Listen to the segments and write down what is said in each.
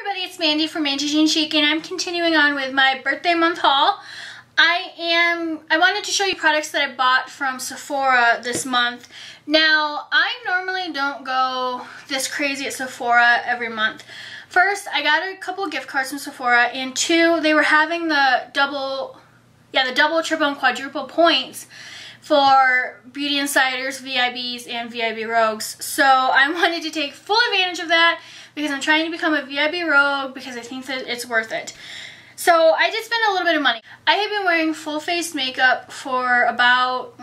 everybody, it's Mandy from Mandy Jean Chic, and I'm continuing on with my birthday month haul. I wanted to show you products that I bought from Sephora this month. Now, I normally don't go this crazy at Sephora every month. First, I got a couple gift cards from Sephora, and two, they were having the double, triple, and quadruple points for Beauty Insiders, VIBs, and VIB Rogues. So I wanted to take full advantage of that because I'm trying to become a VIB Rogue because I think that it's worth it. So I did spend a little bit of money. I have been wearing full face makeup for about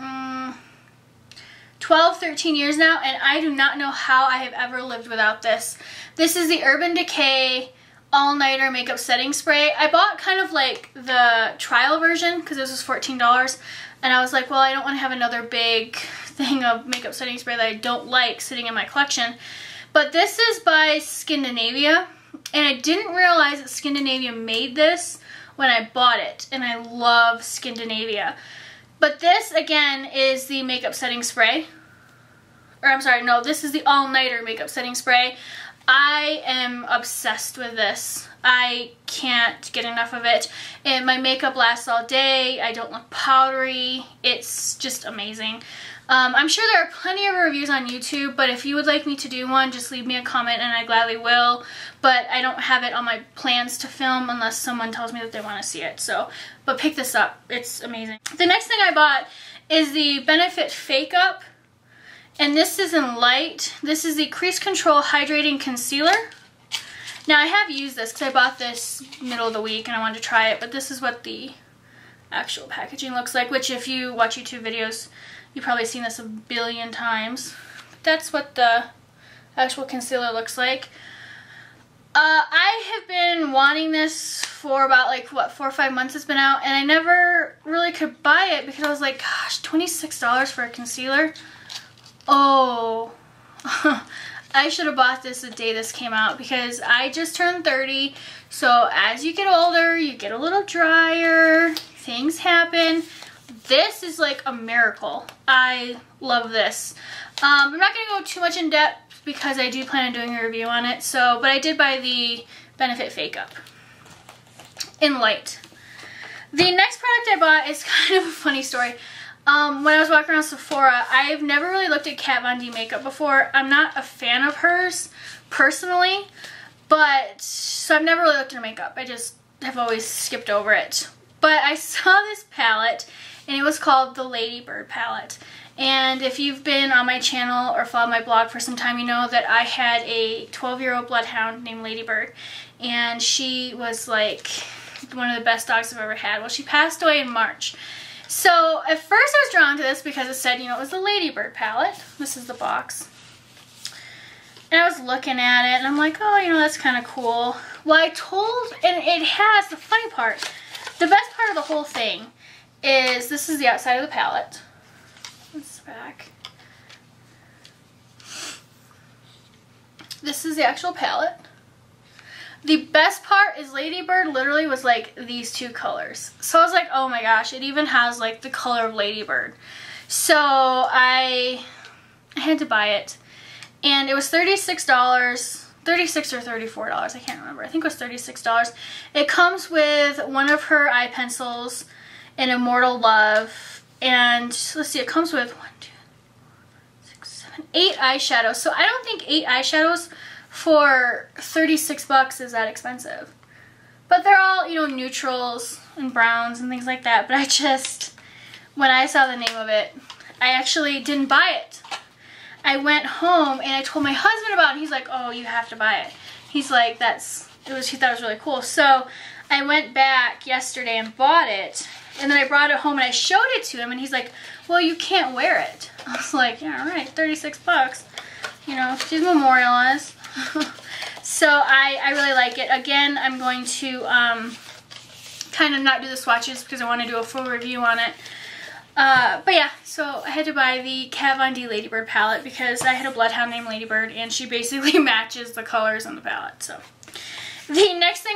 12, 13 years now, and I do not know how I have ever lived without this. This is the Urban Decay All-Nighter Makeup Setting Spray. I bought kind of like the trial version because this was $14, and I was like, well, I don't want to have another big thing of makeup setting spray that I don't like sitting in my collection. But this is by Scandinavia, and I didn't realize that Scandinavia made this when I bought it, and I love Scandinavia. But this, again, is the makeup setting spray. Or, I'm sorry, no, this is the all-nighter makeup setting spray. I am obsessed with this. I can't get enough of it. And my makeup lasts all day. I don't look powdery. It's just amazing. I'm sure there are plenty of reviews on YouTube, but if you would like me to do one, just leave me a comment and I gladly will. But I don't have it on my plans to film unless someone tells me that they want to see it. So, but pick this up. It's amazing. The next thing I bought is the Benefit Fake Up. And this is in light. This is the Crease Control Hydrating Concealer. Now, I have used this because I bought this middle of the week and I wanted to try it. But this is what the actual packaging looks like, which if you watch YouTube videos, you've probably seen this a billion times. That's what the actual concealer looks like. I have been wanting this for about like, what, 4 or 5 months it's been out, and I never really could buy it because I was like, gosh, $26 for a concealer? Oh, I should have bought this the day this came out because I just turned 30, so as you get older, you get a little drier, things happen. This is like a miracle. I love this. I'm not going to go too much in depth because I do plan on doing a review on it. But I did buy the Benefit Fake Up in light. The next product I bought is kind of a funny story. When I was walking around Sephora, I've never really looked at Kat Von D makeup before. I'm not a fan of hers personally, so I've never really looked at her makeup. I just have always skipped over it. But I saw this palette, and it was called the Ladybird Palette. And if you've been on my channel or followed my blog for some time, you know that I had a 12-year-old bloodhound named Ladybird. And she was like one of the best dogs I've ever had. Well, she passed away in March. So at first I was drawn to this because it said, you know, it was the Ladybird Palette. This is the box. And I was looking at it, and I'm like, oh, you know, that's kind of cool. Well, and it has, the funny part, the best part of the whole thing is this is the outside of the palette. It's the back. This is the actual palette. The best part is Ladybird literally was like these two colors. So I was like, oh my gosh, it even has like the color of Ladybird. So I had to buy it. And it was $36. $36 or $34, I can't remember. I think it was $36. It comes with one of her eye pencils, an Immortal Love, and let's see, it comes with 8 eyeshadows. So I don't think 8 eyeshadows for $36 is that expensive. But they're all, you know, neutrals and browns and things like that. But when I saw the name of it, I actually didn't buy it. I went home and I told my husband about it. He's like, oh, you have to buy it. He's like, he thought it was really cool. So I went back yesterday and bought it. And then I brought it home and I showed it to him. And he's like, well, you can't wear it. I was like, yeah, all right, $36. You know, she's memorialized. So I really like it. Again, I'm going to kind of not do the swatches because I want to do a full review on it. But yeah, so I had to buy the Kat Von D Ladybird palette because I had a bloodhound named Ladybird and she basically matches the colors on the palette. So the next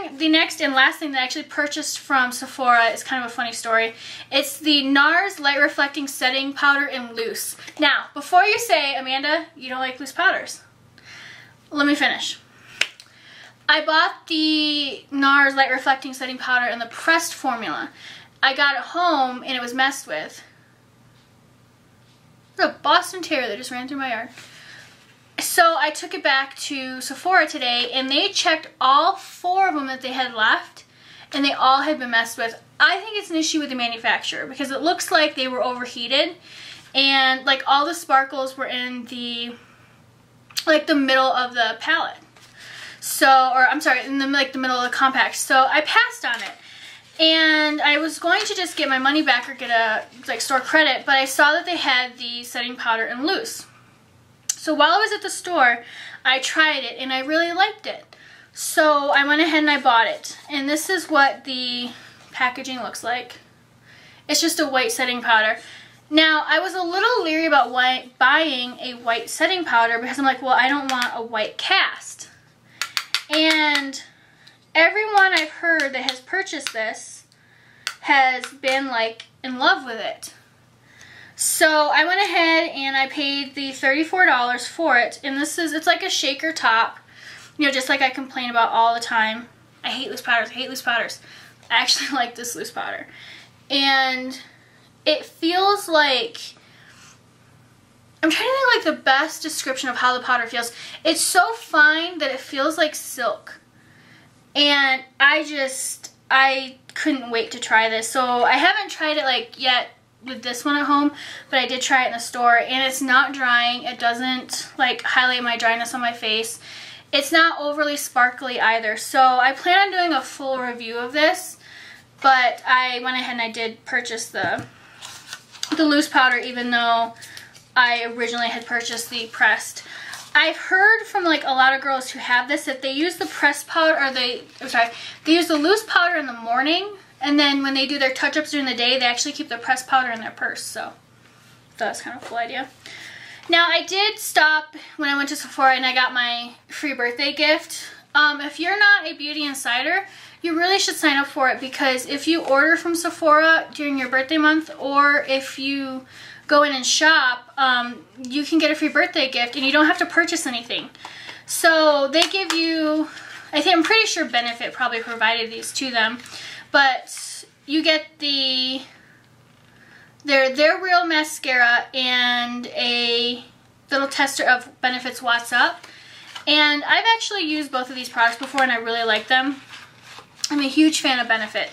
and last thing that I actually purchased from Sephora is kind of a funny story. It's the Nars Light Reflecting Setting Powder in Loose. Now, before you say, Amanda, you don't like loose powders, let me finish. I bought the Nars Light Reflecting Setting Powder in the pressed formula. I got it home and it was messed with. There's a Boston Terrier that just ran through my yard. So I took it back to Sephora today and they checked all 4 of them that they had left and they all had been messed with. I think it's an issue with the manufacturer because it looks like they were overheated and like all the sparkles were in the middle of the palette. So, or I'm sorry, in the middle of the compact. So I passed on it. And I was going to just get my money back or get a store credit, but I saw that they had the setting powder in loose. So while I was at the store, I tried it and I really liked it. So I went ahead and I bought it. And this is what the packaging looks like. It's just a white setting powder. Now, I was a little leery about buying a white setting powder because I'm like, well, I don't want a white cast. And everyone I've heard that has purchased this has been like in love with it. So I went ahead and I paid the $34 for it. And it's like a shaker top, you know, just like I complain about all the time. I hate loose powders, I hate loose powders. I actually like this loose powder. And it feels like, I'm trying to think like the best description of how the powder feels. It's so fine that it feels like silk. And I couldn't wait to try this. So I haven't tried it like yet with this one at home, but I did try it in the store and it's not drying. It doesn't like highlight my dryness on my face. It's not overly sparkly either. So I plan on doing a full review of this, but I went ahead and I did purchase the loose powder even though I originally had purchased the pressed. I've heard from like a lot of girls who have this that they use the pressed powder, or they use the loose powder in the morning, and then when they do their touch-ups during the day, they actually keep the pressed powder in their purse. So that's kind of a cool idea. Now I did stop when I went to Sephora and I got my free birthday gift. If you're not a beauty insider, you really should sign up for it because if you order from Sephora during your birthday month, or if you go in and shop, you can get a free birthday gift and you don't have to purchase anything. So they give you, I'm pretty sure Benefit probably provided these to them, but you get their real mascara and a little tester of Benefit's What's Up. And I've actually used both of these products before and I really like them. I'm a huge fan of Benefit.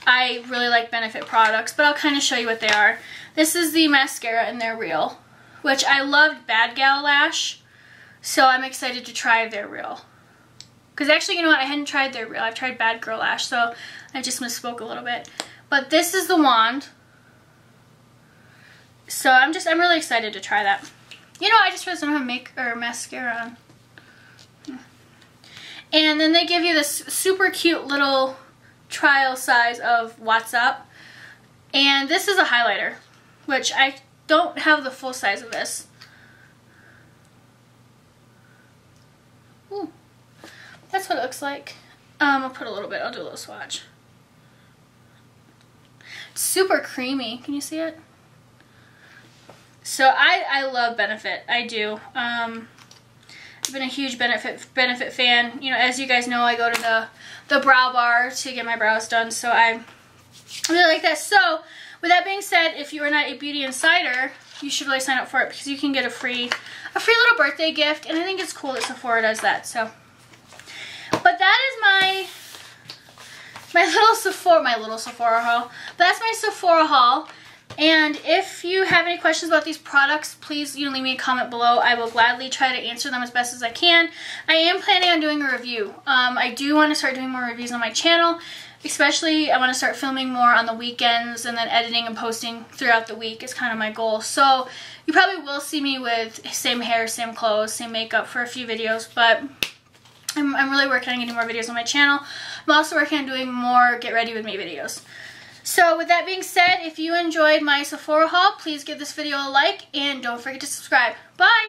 I really like Benefit products, but I'll kind of show you what they are. This is the mascara and their Real, which I loved Bad Gal Lash, so I'm excited to try their Real. Because actually, you know what, I hadn't tried their Real. I've tried Bad Girl Lash, so I just misspoke a little bit. But this is the wand. So I'm really excited to try that. You know, I just realized I don't have mascara on. And then they give you this super cute little trial size of What's Up. And this is a highlighter, which I don't have the full size of this. Ooh, that's what it looks like. I'll put a little bit, I'll do a little swatch. It's super creamy, can you see it? So I love Benefit, I do. I've been a huge Benefit fan. You know, as you guys know, I go to the brow bar to get my brows done, so I really like that. So, with that being said, if you are not a beauty insider, you should really sign up for it because you can get a free little birthday gift, and I think it's cool that Sephora does that. So, but that is my little Sephora haul. But that's my Sephora haul. And if you have any questions about these products, please leave me a comment below. I will gladly try to answer them as best as I can. I am planning on doing a review. I do want to start doing more reviews on my channel. Especially, I want to start filming more on the weekends and then editing and posting throughout the week is kind of my goal. So, you probably will see me with same hair, same clothes, same makeup for a few videos, but I'm really working on getting more videos on my channel. I'm also working on doing more Get Ready With Me videos. So, with that being said, if you enjoyed my Sephora haul, please give this video a like and don't forget to subscribe. Bye!